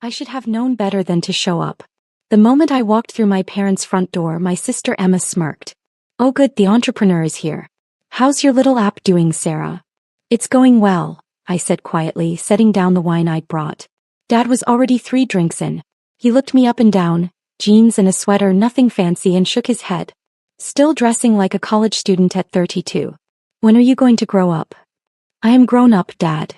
I should have known better than to show up. The moment I walked through my parents' front door, my sister Emma smirked. Oh good, the entrepreneur is here. How's your little app doing, Sarah? It's going well, I said quietly, setting down the wine I'd brought. Dad was already 3 drinks in. He looked me up and down, jeans and a sweater, nothing fancy, and shook his head. Still dressing like a college student at 32. When are you going to grow up? I am grown up, Dad.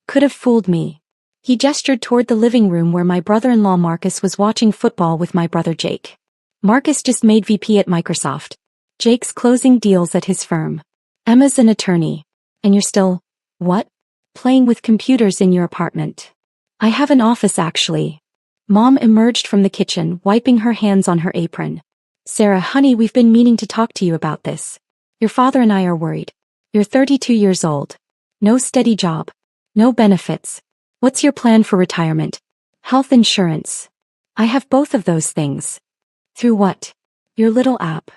Could have fooled me. He gestured toward the living room where my brother-in-law Marcus was watching football with my brother Jake. Marcus just made VP at Microsoft. Jake's closing deals at his firm. Emma's an attorney. And you're still, what? Playing with computers in your apartment. I have an office actually. Mom emerged from the kitchen, wiping her hands on her apron. Sarah, honey, we've been meaning to talk to you about this. Your father and I are worried. You're 32 years old. No steady job. No benefits. What's your plan for retirement? Health insurance. I have both of those things. Through what? Your little app.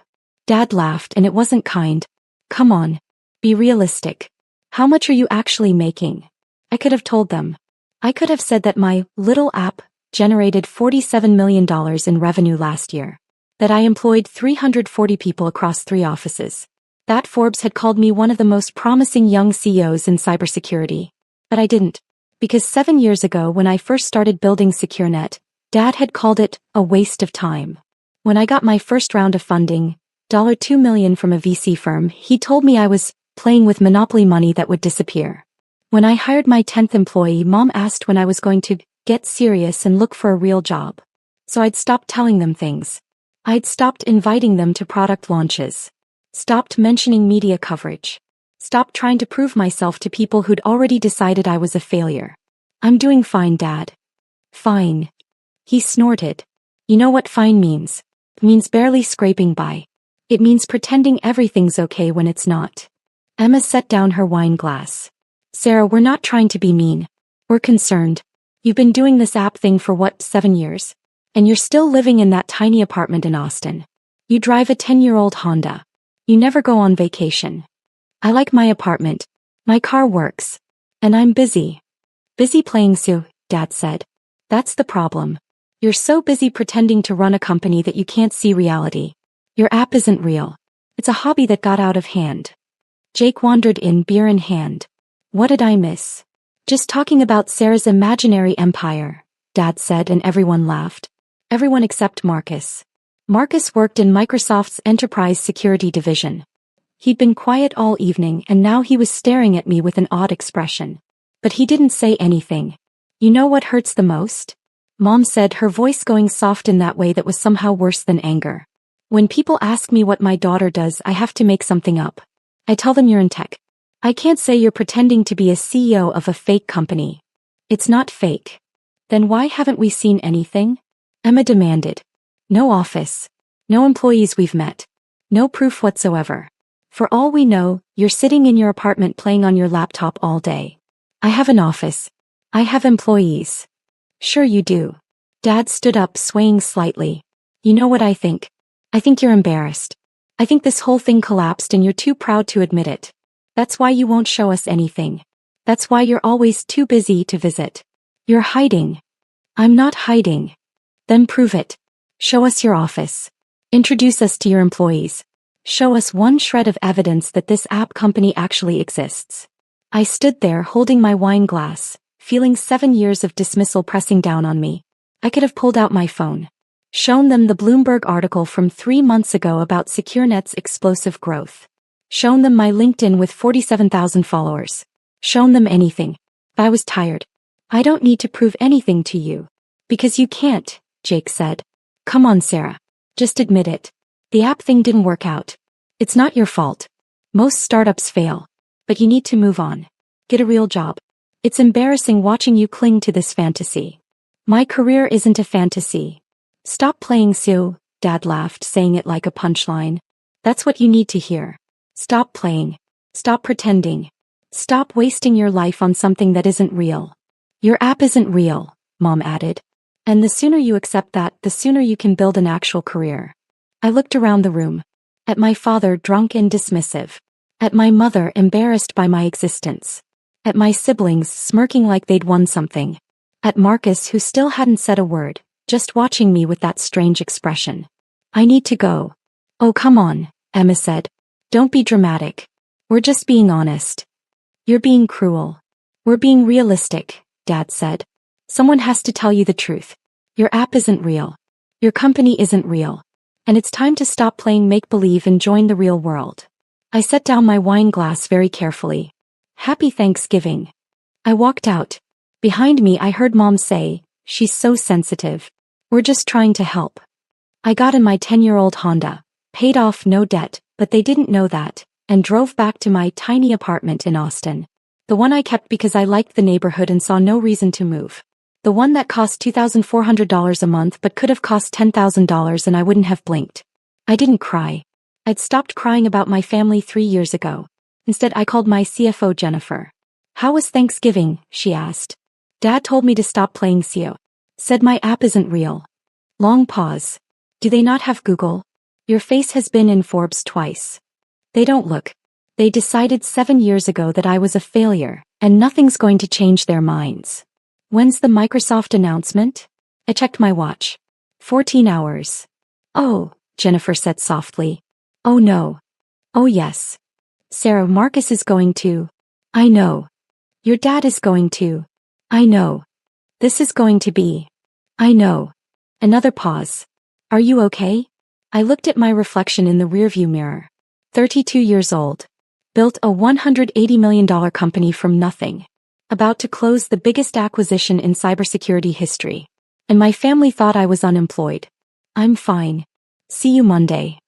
Dad laughed, and it wasn't kind. Come on. Be realistic. How much are you actually making? I could have told them. I could have said that my little app generated $47 million in revenue last year. That I employed 340 people across 3 offices. That Forbes had called me one of the most promising young CEOs in cybersecurity. But I didn't. Because 7 years ago, when I first started building SecureNet, Dad had called it a waste of time. When I got my first round of funding, $2 million from a VC firm, he told me I was playing with monopoly money that would disappear. When I hired my 10th employee, Mom asked when I was going to get serious and look for a real job. So I'd stopped telling them things. I'd stopped inviting them to product launches. Stopped mentioning media coverage. Stopped trying to prove myself to people who'd already decided I was a failure. I'm doing fine, Dad. Fine. He snorted. You know what fine means? It means barely scraping by. It means pretending everything's okay when it's not. Emma set down her wine glass. Sarah, we're not trying to be mean. We're concerned. You've been doing this app thing for what, 7 years? And you're still living in that tiny apartment in Austin. You drive a 10-year-old Honda. You never go on vacation. I like my apartment. My car works. And I'm busy. Busy playing Sue, Dad said. That's the problem. You're so busy pretending to run a company that you can't see reality. Your app isn't real. It's a hobby that got out of hand. Jake wandered in, beer in hand. What did I miss? Just talking about Sarah's imaginary empire, Dad said, and everyone laughed. Everyone except Marcus. Marcus worked in Microsoft's enterprise security division. He'd been quiet all evening, and now he was staring at me with an odd expression. But he didn't say anything. You know what hurts the most? Mom said, her voice going soft in that way that was somehow worse than anger. When people ask me what my daughter does, I have to make something up. I tell them you're in tech. I can't say you're pretending to be a CEO of a fake company. It's not fake. Then why haven't we seen anything? Emma demanded. No office. No employees we've met. No proof whatsoever. For all we know, you're sitting in your apartment playing on your laptop all day. I have an office. I have employees. Sure you do. Dad stood up, swaying slightly. You know what I think? I think you're embarrassed. I think this whole thing collapsed and you're too proud to admit it. That's why you won't show us anything. That's why you're always too busy to visit. You're hiding. I'm not hiding. Then prove it. Show us your office. Introduce us to your employees. Show us one shred of evidence that this app company actually exists. I stood there holding my wine glass, feeling 7 years of dismissal pressing down on me. I could have pulled out my phone. Shown them the Bloomberg article from 3 months ago about SecureNet's explosive growth. Shown them my LinkedIn with 47,000 followers. Shown them anything. I was tired. I don't need to prove anything to you. Because you can't, Jake said. Come on, Sarah. Just admit it. The app thing didn't work out. It's not your fault. Most startups fail. But you need to move on. Get a real job. It's embarrassing watching you cling to this fantasy. My career isn't a fantasy. Stop playing Sue, Dad laughed, saying it like a punchline. That's what you need to hear. Stop playing. Stop pretending. Stop wasting your life on something that isn't real. Your app isn't real, Mom added. And the sooner you accept that, the sooner you can build an actual career. I looked around the room. At my father, drunk and dismissive. At my mother, embarrassed by my existence. At my siblings, smirking like they'd won something. at Marcus, who still hadn't said a word, just watching me with that strange expression. I need to go. Oh, come on, Emma said. Don't be dramatic. We're just being honest. You're being cruel. We're being realistic, Dad said. Someone has to tell you the truth. Your app isn't real. Your company isn't real. And it's time to stop playing make-believe and join the real world. I set down my wine glass very carefully. Happy Thanksgiving. I walked out. Behind me I heard Mom say, she's so sensitive. We're just trying to help. I got in my 10-year-old Honda, paid off no debt, but they didn't know that, and drove back to my tiny apartment in Austin. The one I kept because I liked the neighborhood and saw no reason to move. The one that cost $2,400 a month but could have cost $10,000 and I wouldn't have blinked. I didn't cry. I'd stopped crying about my family 3 years ago. Instead I called my CFO Jennifer. How was Thanksgiving? She asked. Dad told me to stop playing CEO. Said my app isn't real. Long pause. Do they not have Google? Your face has been in Forbes twice. They don't look. They decided 7 years ago that I was a failure, and nothing's going to change their minds. When's the Microsoft announcement? I checked my watch. 14 hours. Oh, Jennifer said softly. Oh no. Oh yes. Sarah, Marcus is going to. I know. Your dad is going to. I know. This is going to be. I know. Another pause. Are you okay? I looked at my reflection in the rearview mirror. 32 years old. Built a $180 million company from nothing. About to close the biggest acquisition in cybersecurity history. And my family thought I was unemployed. I'm fine. See you Monday.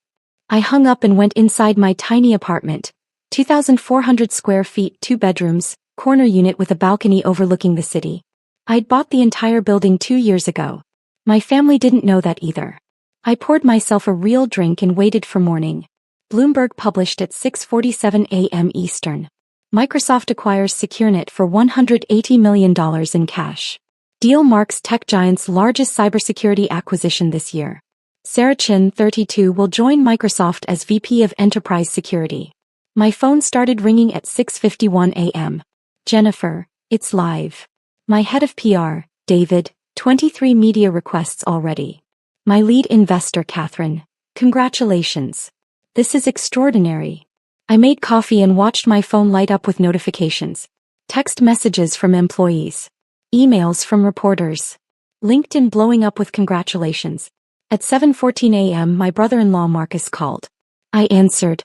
I hung up and went inside my tiny apartment. 2,400 square feet, 2 bedrooms, corner unit with a balcony overlooking the city. I'd bought the entire building 2 years ago. My family didn't know that either. I poured myself a real drink and waited for morning. Bloomberg published at 6:47 a.m. Eastern. Microsoft acquires SecureNet for $180 million in cash. Deal marks tech giant's largest cybersecurity acquisition this year. Sarah Chin, 32, will join Microsoft as VP of Enterprise Security. My phone started ringing at 6:51 a.m. Jennifer, it's live. My head of PR, David, 23 media requests already. My lead investor, Catherine. Congratulations. This is extraordinary. I made coffee and watched my phone light up with notifications. Text messages from employees. Emails from reporters. LinkedIn blowing up with congratulations. At 7:14 a.m. my brother-in-law Marcus called. I answered.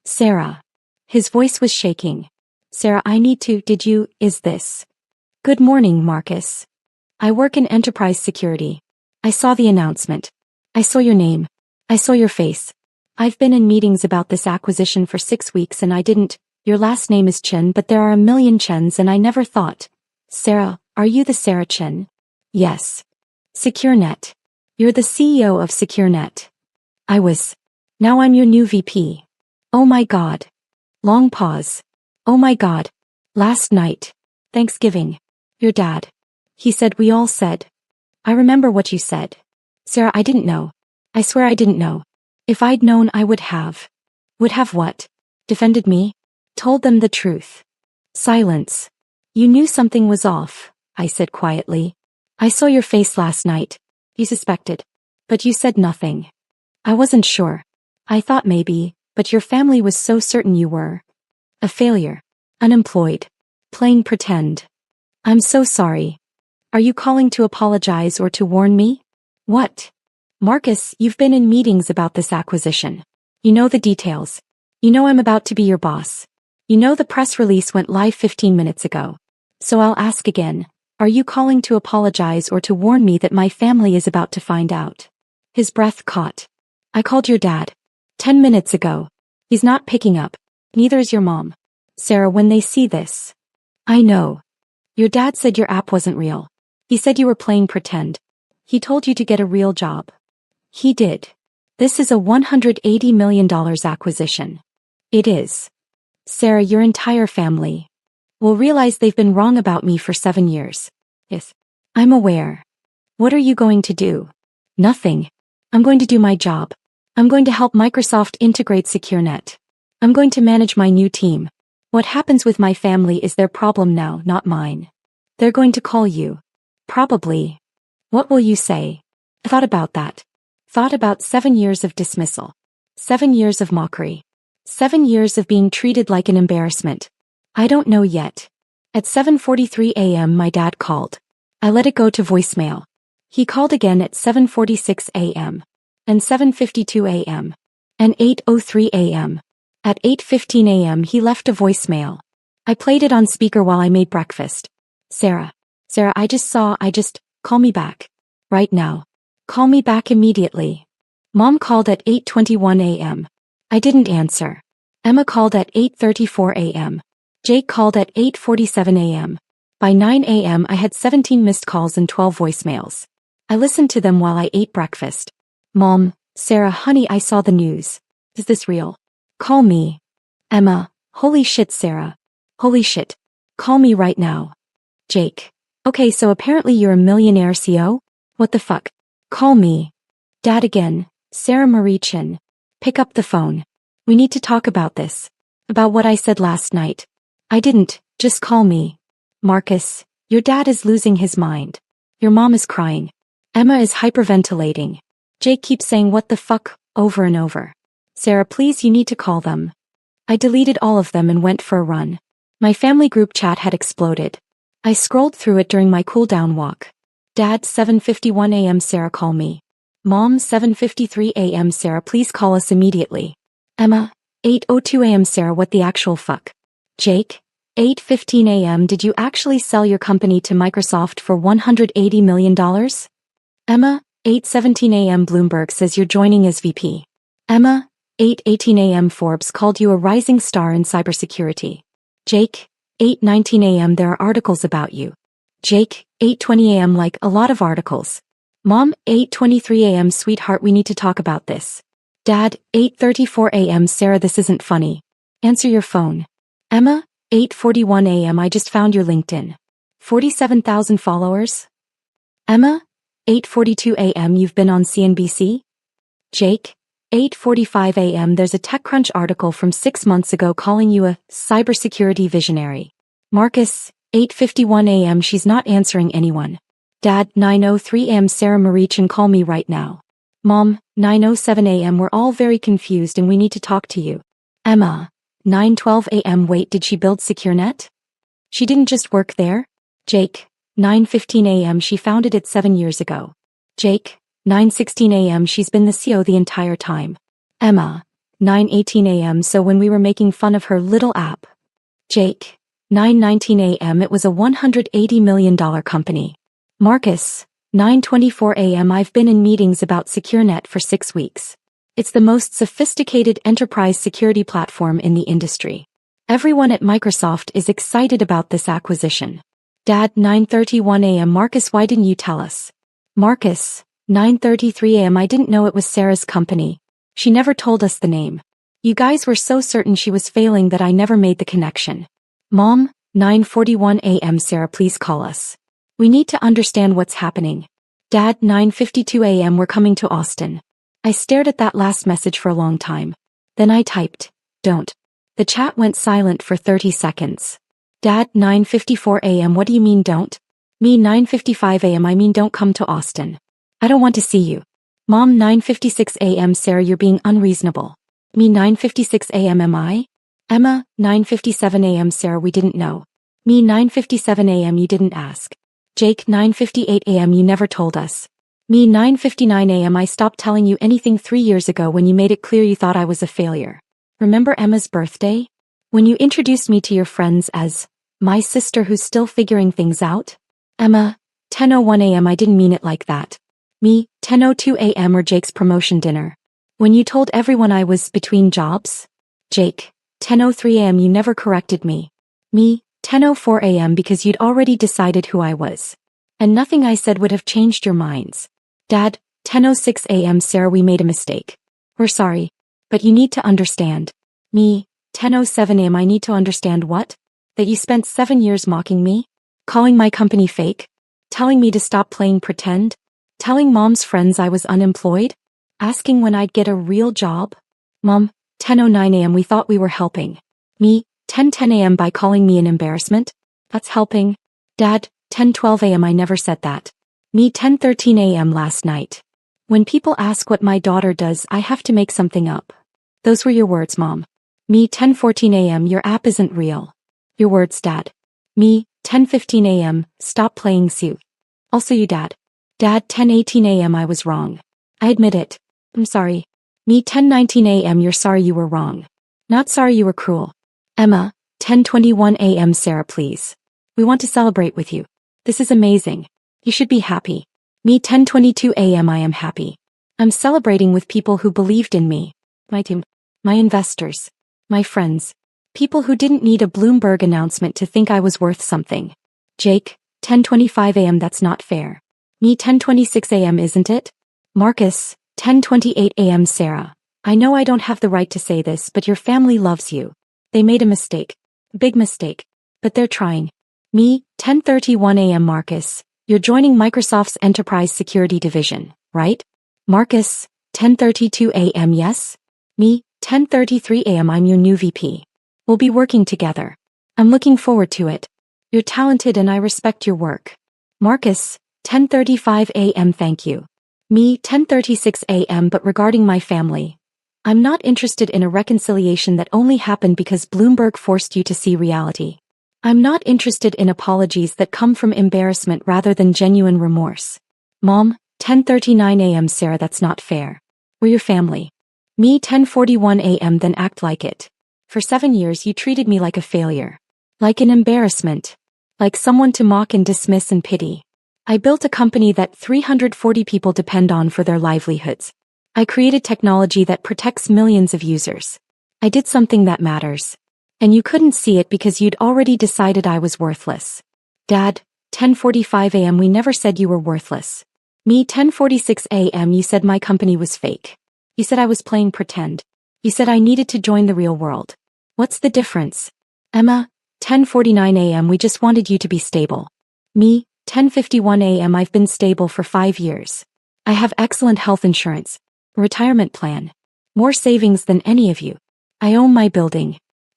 Sarah. His voice was shaking. Sarah, I need to, is this? Good morning, Marcus. I work in enterprise security. I saw the announcement. I saw your name. I saw your face. I've been in meetings about this acquisition for 6 weeks and I didn't. Your last name is Chen, but there are a million Chens and I never thought. Sarah, are you the Sarah Chen? Yes. SecureNet. You're the CEO of SecureNet. I was. Now I'm your new VP. Oh my God. Long pause. Oh my God. Last night. Thanksgiving. Your dad. He said we all said. I remember what you said. Sarah, I didn't know. I swear I didn't know. If I'd known I would have. Would have what? Defended me? Told them the truth. Silence. You knew something was off, I said quietly. I saw your face last night. You suspected. But you said nothing. I wasn't sure. I thought maybe, but your family was so certain you were. A failure. Unemployed. Playing pretend. I'm so sorry. Are you calling to apologize or to warn me? What? Marcus, you've been in meetings about this acquisition. You know the details. You know I'm about to be your boss. You know the press release went live 15 minutes ago. So I'll ask again, are you calling to apologize or to warn me that my family is about to find out? His breath caught. I called your dad. 10 minutes ago. He's not picking up. Neither is your mom. Sarah, when they see this. I know. Your dad said your app wasn't real. He said you were playing pretend. He told you to get a real job. He did. This is a $180 million acquisition. It is. Sarah, your entire family will realize they've been wrong about me for 7 years. Yes. I'm aware. What are you going to do? Nothing. I'm going to do my job. I'm going to help Microsoft integrate SecureNet. I'm going to manage my new team. What happens with my family is their problem now, not mine. They're going to call you. Probably. What will you say? I thought about that. Thought about 7 years of dismissal. 7 years of mockery. 7 years of being treated like an embarrassment. I don't know yet. At 7:43 a.m. my dad called. I let it go to voicemail. He called again at 7:46 a.m. and 7:52 a.m. and 8:03 a.m. At 8:15 a.m. he left a voicemail. I played it on speaker while I made breakfast. Sarah, call me back. Right now. Call me back immediately. Mom called at 8:21 a.m. I didn't answer. Emma called at 8:34 a.m. Jake called at 8:47 a.m. By 9 a.m. I had 17 missed calls and 12 voicemails. I listened to them while I ate breakfast. Mom, Sarah, honey, I saw the news. Is this real? Call me. Emma, holy shit, Sarah. Holy shit. Call me right now. Jake. Okay, so apparently you're a millionaire CO? What the fuck? Call me. Dad again. Sarah Marie Chin. Pick up the phone. We need to talk about this. About what I said last night. I didn't, just call me. Marcus, your dad is losing his mind. Your mom is crying. Emma is hyperventilating. Jake keeps saying what the fuck, over and over. Sarah, please, you need to call them. I deleted all of them and went for a run. My family group chat had exploded. I scrolled through it during my cool-down walk. Dad, 7:51 a.m. Sarah, call me. Mom, 7:53 a.m. Sarah, please call us immediately. Emma, 8:02 a.m. Sarah, what the actual fuck? Jake, 8:15 a.m. Did you actually sell your company to Microsoft for $180 million? Emma, 8:17 a.m. Bloomberg says you're joining as VP. Emma, 8:18 a.m. Forbes called you a rising star in cybersecurity. Jake, 8:19 a.m. there are articles about you. Jake, 8:20 a.m. like a lot of articles. Mom, 8:23 a.m. sweetheart, we need to talk about this. Dad, 8:34 a.m. Sarah, this isn't funny. Answer your phone. Emma, 8:41 a.m. I just found your LinkedIn. 47,000 followers? Emma, 8:42 a.m. You've been on CNBC? Jake, 8:45 a.m. There's a TechCrunch article from 6 months ago calling you a cybersecurity visionary. Marcus, 8:51 a.m. She's not answering anyone. Dad, 9:03 a.m. Sarah Marie Chin, call me right now. Mom, 9:07 a.m. We're all very confused and we need to talk to you. Emma, 9:12 a.m. Wait, did she build SecureNet? She didn't just work there? Jake, 9:15 a.m. She founded it 7 years ago. Jake, 9:16 a.m. She's been the CEO the entire time. Emma, 9:18 a.m. So when we were making fun of her little app. Jake, 9:19 a.m. It was a $180 million company. Marcus, 9:24 a.m. I've been in meetings about SecureNet for 6 weeks. It's the most sophisticated enterprise security platform in the industry. Everyone at Microsoft is excited about this acquisition. Dad, 9:31 a.m. Marcus, why didn't you tell us? Marcus, 9:33 a.m. I didn't know it was Sarah's company. She never told us the name. You guys were so certain she was failing that I never made the connection. Mom, 9:41 a.m. Sarah, please call us. We need to understand what's happening. Dad, 9:52 a.m. We're coming to Austin. I stared at that last message for a long time. Then I typed, don't. The chat went silent for 30 seconds. Dad, 9:54 a.m. What do you mean don't? Me, 9:55 a.m. I mean don't come to Austin. I don't want to see you. Mom, 9:56 a.m. Sarah, you're being unreasonable. Me, 9:56 a.m. Am I? Emma, 9:57 a.m. Sarah, we didn't know. Me, 9:57 a.m. You didn't ask. Jake, 9:58 a.m. You never told us. Me, 9:59 a.m. I stopped telling you anything 3 years ago when you made it clear you thought I was a failure. Remember Emma's birthday? When you introduced me to your friends as my sister who's still figuring things out? Emma, 10:01 a.m. I didn't mean it like that. Me, 10:02 a.m. or Jake's promotion dinner. When you told everyone I was between jobs? Jake, 10:03 a.m. You never corrected me. Me, 10:04 a.m. because you'd already decided who I was. And nothing I said would have changed your minds. Dad, 10:06 a.m. Sarah, we made a mistake. We're sorry. But you need to understand. Me, 10:07 a.m. I need to understand what? That you spent 7 years mocking me? Calling my company fake? Telling me to stop playing pretend? Telling Mom's friends I was unemployed? Asking when I'd get a real job? Mom, 10:09 a.m. We thought we were helping. Me, 10:10 a.m. by calling me an embarrassment? That's helping. Dad, 10:12 a.m. I never said that. Me 10:13 a.m. last night. When people ask what my daughter does, I have to make something up. Those were your words, Mom. Me 10:14 a.m. Your app isn't real. Your words, Dad. Me 10:15 a.m. Stop playing Sue. Also you, Dad. Dad 10:18 a.m. I was wrong. I admit it. I'm sorry. Me 10:19 a.m. You're sorry you were wrong. Not sorry you were cruel. Emma 10:21 a.m. Sarah, please. We want to celebrate with you. This is amazing. You should be happy. Me 10:22 a.m. I am happy. I'm celebrating with people who believed in me. My team. My investors. My friends. People who didn't need a Bloomberg announcement to think I was worth something. Jake 10:25 a.m. That's not fair. Me 10:26 a.m. Isn't it? Marcus 10:28 a.m. Sarah. I know I don't have the right to say this, but your family loves you. They made a mistake. Big mistake. But they're trying. Me 10:31 a.m. Marcus. You're joining Microsoft's Enterprise Security Division, right? Marcus 10:32 a.m. Yes? Me 10:33 a.m. I'm your new VP. We'll be working together. I'm looking forward to it. You're talented and I respect your work. Marcus 10:35 a.m. Thank you. Me 10:36 a.m. But regarding my family, I'm not interested in a reconciliation that only happened because Bloomberg forced you to see reality. I'm not interested in apologies that come from embarrassment rather than genuine remorse. Mom 10:39 a.m. Sarah, that's not fair. We're your family. Me 10:41 a.m. Then act like it. For 7 years you treated me like a failure. Like an embarrassment. Like someone to mock and dismiss and pity. I built a company that 340 people depend on for their livelihoods. I created technology that protects millions of users. I did something that matters. And you couldn't see it because you'd already decided I was worthless. Dad 10:45 a.m. We never said you were worthless. Me 10:46 a.m. You said my company was fake. You said I was playing pretend. You said I needed to join the real world. What's the difference? Emma 10:49 a.m. We just wanted you to be stable. Me 10:51 a.m. I've been stable for 5 years. I have excellent health insurance, retirement plan, more savings than any of you. I own my building.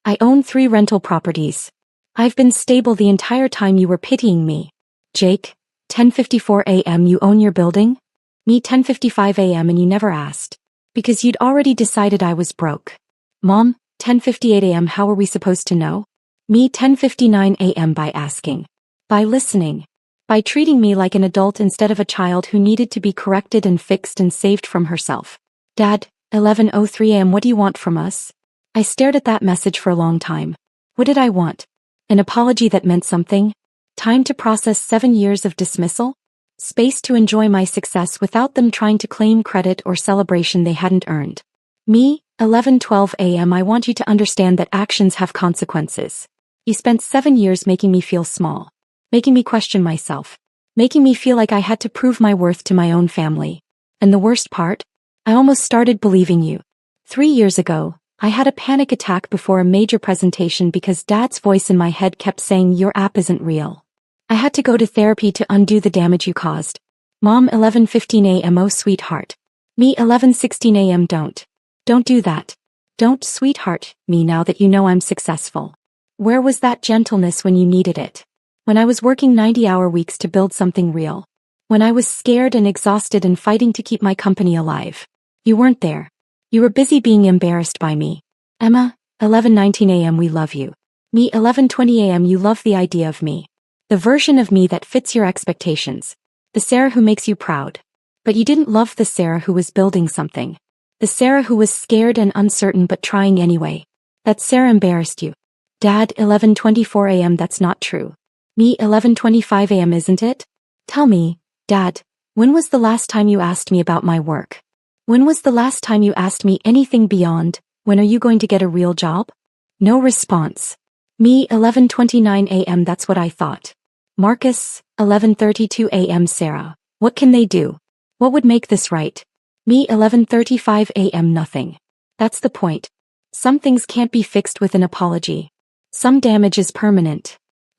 I own 3 rental properties. I've been stable the entire time you were pitying me. Jake 10:54 a.m. You own your building? Me 10:55 a.m. And you never asked. Because you'd already decided I was broke. Mom 10:58 a.m. How are we supposed to know? Me 10:59 a.m. By asking. By listening. By treating me like an adult instead of a child who needed to be corrected and fixed and saved from herself. Dad 11:03 a.m. What do you want from us? I stared at that message for a long time. What did I want? An apology that meant something? Time to process 7 years of dismissal? Space to enjoy my success without them trying to claim credit or celebration they hadn't earned. Me 11:12 a.m. I want you to understand that actions have consequences. You spent 7 years making me feel small. Making me question myself. Making me feel like I had to prove my worth to my own family. And the worst part? I almost started believing you. 3 years ago, I had a panic attack before a major presentation because Dad's voice in my head kept saying your app isn't real. I had to go to therapy to undo the damage you caused. Mom 11:15 a.m. Oh sweetheart. Me 11:16 a.m. Don't do that. Don't sweetheart me now that you know I'm successful. Where was that gentleness when you needed it? When I was working 90-hour weeks to build something real. When I was scared and exhausted and fighting to keep my company alive. You weren't there. You were busy being embarrassed by me. Emma 11:19 a.m. We love you. Me 11:20 a.m. You love the idea of me. The version of me that fits your expectations. The Sarah who makes you proud. But you didn't love the Sarah who was building something. The Sarah who was scared and uncertain but trying anyway. That Sarah embarrassed you. Dad 11:24 a.m. That's not true. Me 11:25 a.m. Isn't it? Tell me, Dad, when was the last time you asked me about my work? When was the last time you asked me anything beyond, when are you going to get a real job? No response. Me 11:29 a.m. That's what I thought. Marcus 11:32 a.m. Sarah, what can they do? What would make this right? Me 11:35 a.m. Nothing. That's the point. Some things can't be fixed with an apology. Some damage is permanent.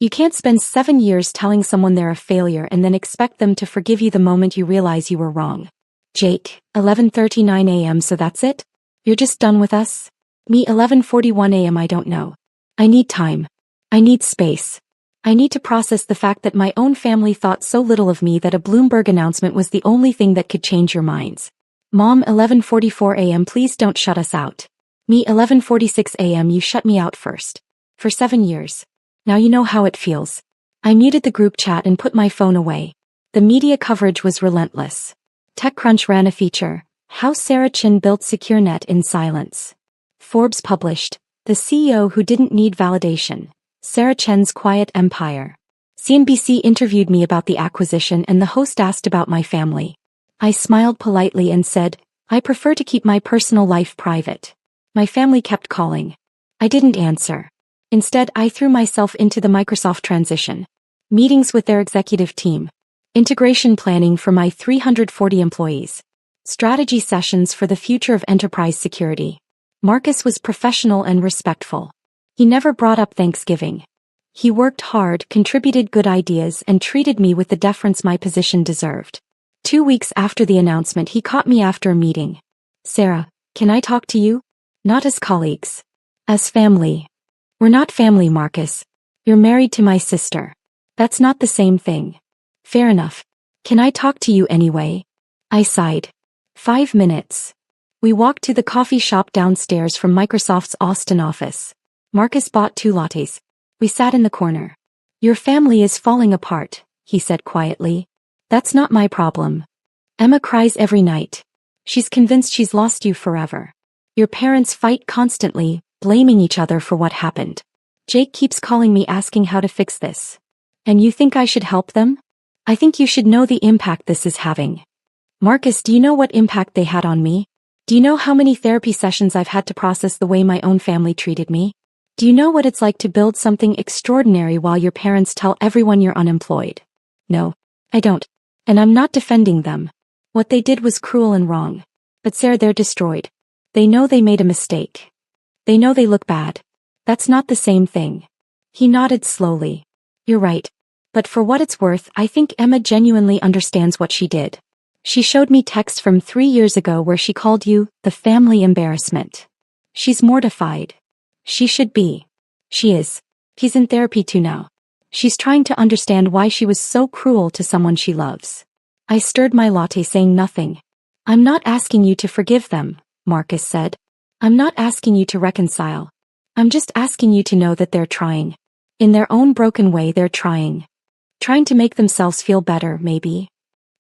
You can't spend 7 years telling someone they're a failure and then expect them to forgive you the moment you realize you were wrong. Jake 11:39 a.m. So that's it? You're just done with us? Me 11:41 a.m. I don't know. I need time. I need space. I need to process the fact that my own family thought so little of me that a Bloomberg announcement was the only thing that could change your minds. Mom, 11:44 a.m. Please don't shut us out. Me, 11:46 a.m. You shut me out first. For 7 years. Now you know how it feels. I muted the group chat and put my phone away. The media coverage was relentless. TechCrunch ran a feature, How Sarah Chin Built SecureNet in Silence. Forbes published, The CEO Who Didn't Need Validation, Sarah Chen's Quiet Empire. CNBC interviewed me about the acquisition and the host asked about my family. I smiled politely and said, I prefer to keep my personal life private. My family kept calling. I didn't answer. Instead, I threw myself into the Microsoft transition. Meetings with their executive team. Integration planning for my 340 employees. Strategy sessions for the future of enterprise security. Marcus was professional and respectful. He never brought up Thanksgiving. He worked hard, contributed good ideas, and treated me with the deference my position deserved. 2 weeks after the announcement, he caught me after a meeting. Sarah, can I talk to you? Not as colleagues. As family. We're not family, Marcus. You're married to my sister. That's not the same thing. Fair enough. Can I talk to you anyway? I sighed. 5 minutes. We walked to the coffee shop downstairs from Microsoft's Austin office. Marcus bought 2 lattes. We sat in the corner. Your family is falling apart, he said quietly. That's not my problem. Emma cries every night. She's convinced she's lost you forever. Your parents fight constantly, blaming each other for what happened. Jake keeps calling me asking how to fix this. And you think I should help them? I think you should know the impact this is having. Marcus, do you know what impact they had on me? Do you know how many therapy sessions I've had to process the way my own family treated me? Do you know what it's like to build something extraordinary while your parents tell everyone you're unemployed? No, I don't. And I'm not defending them. What they did was cruel and wrong. But Sarah, they're destroyed. They know they made a mistake. They know they look bad. That's not the same thing. He nodded slowly. You're right. But for what it's worth, I think Emma genuinely understands what she did. She showed me texts from 3 years ago where she called you the family embarrassment. She's mortified. She should be. She is. He's in therapy too now. She's trying to understand why she was so cruel to someone she loves. I stirred my latte saying nothing. I'm not asking you to forgive them, Marcus said. I'm not asking you to reconcile. I'm just asking you to know that they're trying. In their own broken way, they're trying. Trying to make themselves feel better, maybe.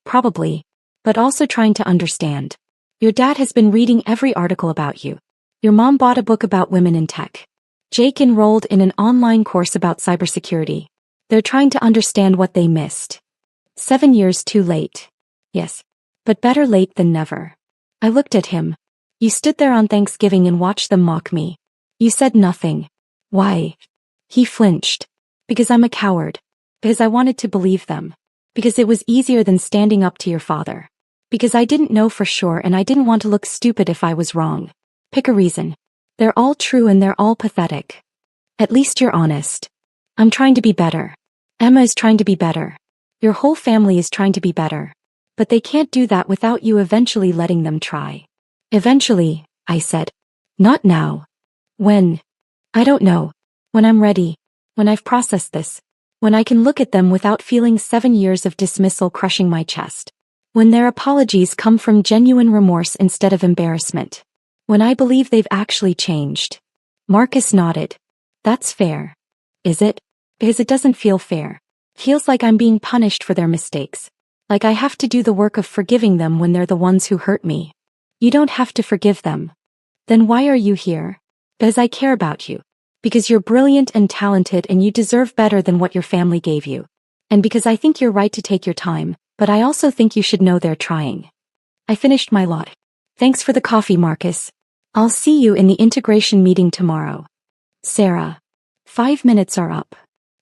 Probably. But also trying to understand. Your dad has been reading every article about you. Your mom bought a book about women in tech. Jake enrolled in an online course about cybersecurity. They're trying to understand what they missed. 7 years too late. Yes. But better late than never. I looked at him. You stood there on Thanksgiving and watched them mock me. You said nothing. Why? He flinched. Because I'm a coward. Because I wanted to believe them. Because it was easier than standing up to your father. Because I didn't know for sure and I didn't want to look stupid if I was wrong. Pick a reason. They're all true and they're all pathetic. At least you're honest. I'm trying to be better. Emma is trying to be better. Your whole family is trying to be better. But they can't do that without you eventually letting them try. Eventually, I said. Not now. When? I don't know. When I'm ready. When I've processed this. When I can look at them without feeling 7 years of dismissal crushing my chest. When their apologies come from genuine remorse instead of embarrassment. When I believe they've actually changed. Marcus nodded. That's fair. Is it? Because it doesn't feel fair. Feels like I'm being punished for their mistakes. Like I have to do the work of forgiving them when they're the ones who hurt me. You don't have to forgive them. Then why are you here? Because I care about you. Because you're brilliant and talented and you deserve better than what your family gave you. And because I think you're right to take your time, but I also think you should know they're trying. I finished my lot. Thanks for the coffee, Marcus. I'll see you in the integration meeting tomorrow. Sarah. 5 minutes are up.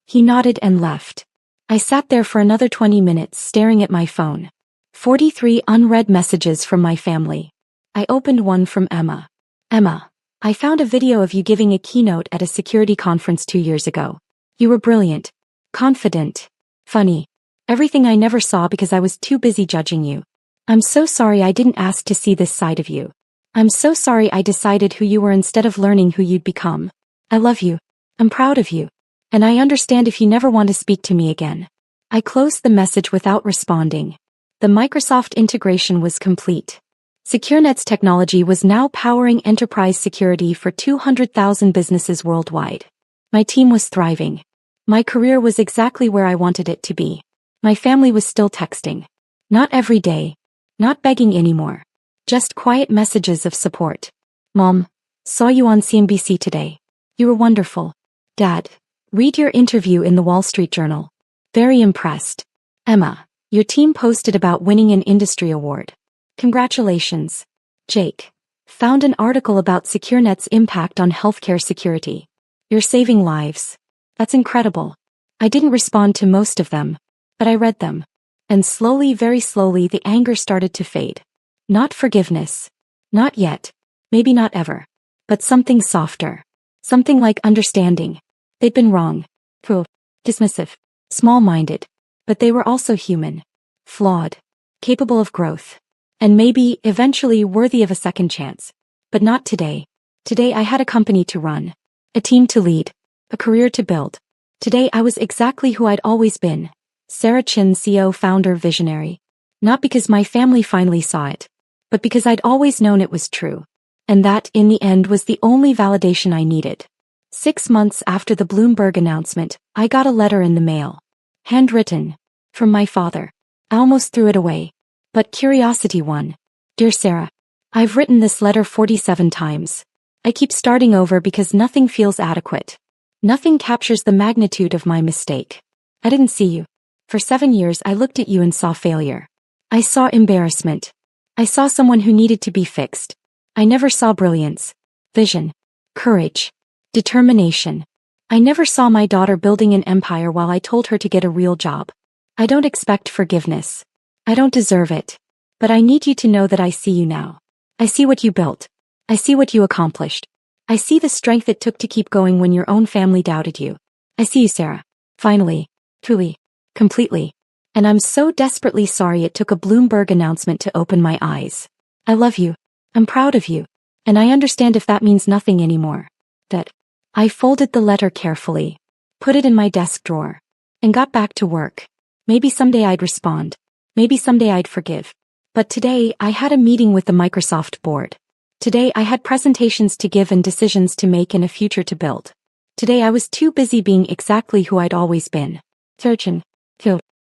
He nodded and left. I sat there for another 20 minutes staring at my phone. 43 unread messages from my family. I opened one from Emma. Emma. I found a video of you giving a keynote at a security conference 2 years ago. You were brilliant, confident, funny. Everything I never saw because I was too busy judging you. I'm so sorry I didn't ask to see this side of you. I'm so sorry I decided who you were instead of learning who you'd become. I love you. I'm proud of you. And I understand if you never want to speak to me again. I closed the message without responding. The Microsoft integration was complete. SecureNet's technology was now powering enterprise security for 200,000 businesses worldwide. My team was thriving. My career was exactly where I wanted it to be. My family was still texting. Not every day. Not begging anymore. Just quiet messages of support. Mom, saw you on CNBC today. You were wonderful. Dad, read your interview in the Wall Street Journal. Very impressed. Emma, your team posted about winning an industry award. Congratulations. Jake, found an article about SecureNet's impact on healthcare security. You're saving lives. That's incredible. I didn't respond to most of them, but I read them. And slowly, very slowly, the anger started to fade. Not forgiveness. Not yet. Maybe not ever. But something softer. Something like understanding. They'd been wrong. Cruel. Dismissive. Small-minded. But they were also human. Flawed. Capable of growth. And maybe, eventually, worthy of a second chance. But not today. Today I had a company to run. A team to lead. A career to build. Today I was exactly who I'd always been. Sarah Chin, CEO, founder, visionary. Not because my family finally saw it, but because I'd always known it was true. And that, in the end, was the only validation I needed. 6 months after the Bloomberg announcement, I got a letter in the mail. Handwritten. From my father. I almost threw it away. But curiosity won. Dear Sarah, I've written this letter 47 times. I keep starting over because nothing feels adequate. Nothing captures the magnitude of my mistake. I didn't see you. For 7 years I looked at you and saw failure. I saw embarrassment. I saw someone who needed to be fixed. I never saw brilliance, vision, courage, determination. I never saw my daughter building an empire while I told her to get a real job. I don't expect forgiveness. I don't deserve it. But I need you to know that I see you now. I see what you built. I see what you accomplished. I see the strength it took to keep going when your own family doubted you. I see you, Sarah. Finally. Truly. Completely. And I'm so desperately sorry it took a Bloomberg announcement to open my eyes. I love you. I'm proud of you. And I understand if that means nothing anymore. That. I folded the letter carefully. Put it in my desk drawer. And got back to work. Maybe someday I'd respond. Maybe someday I'd forgive. But today I had a meeting with the Microsoft board. Today I had presentations to give and decisions to make and a future to build. Today I was too busy being exactly who I'd always been. Surgeon.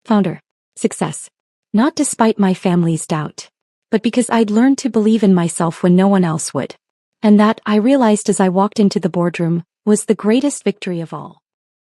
Founder. Success. Not despite my family's doubt. But because I'd learned to believe in myself when no one else would. And that, I realized as I walked into the boardroom, was the greatest victory of all.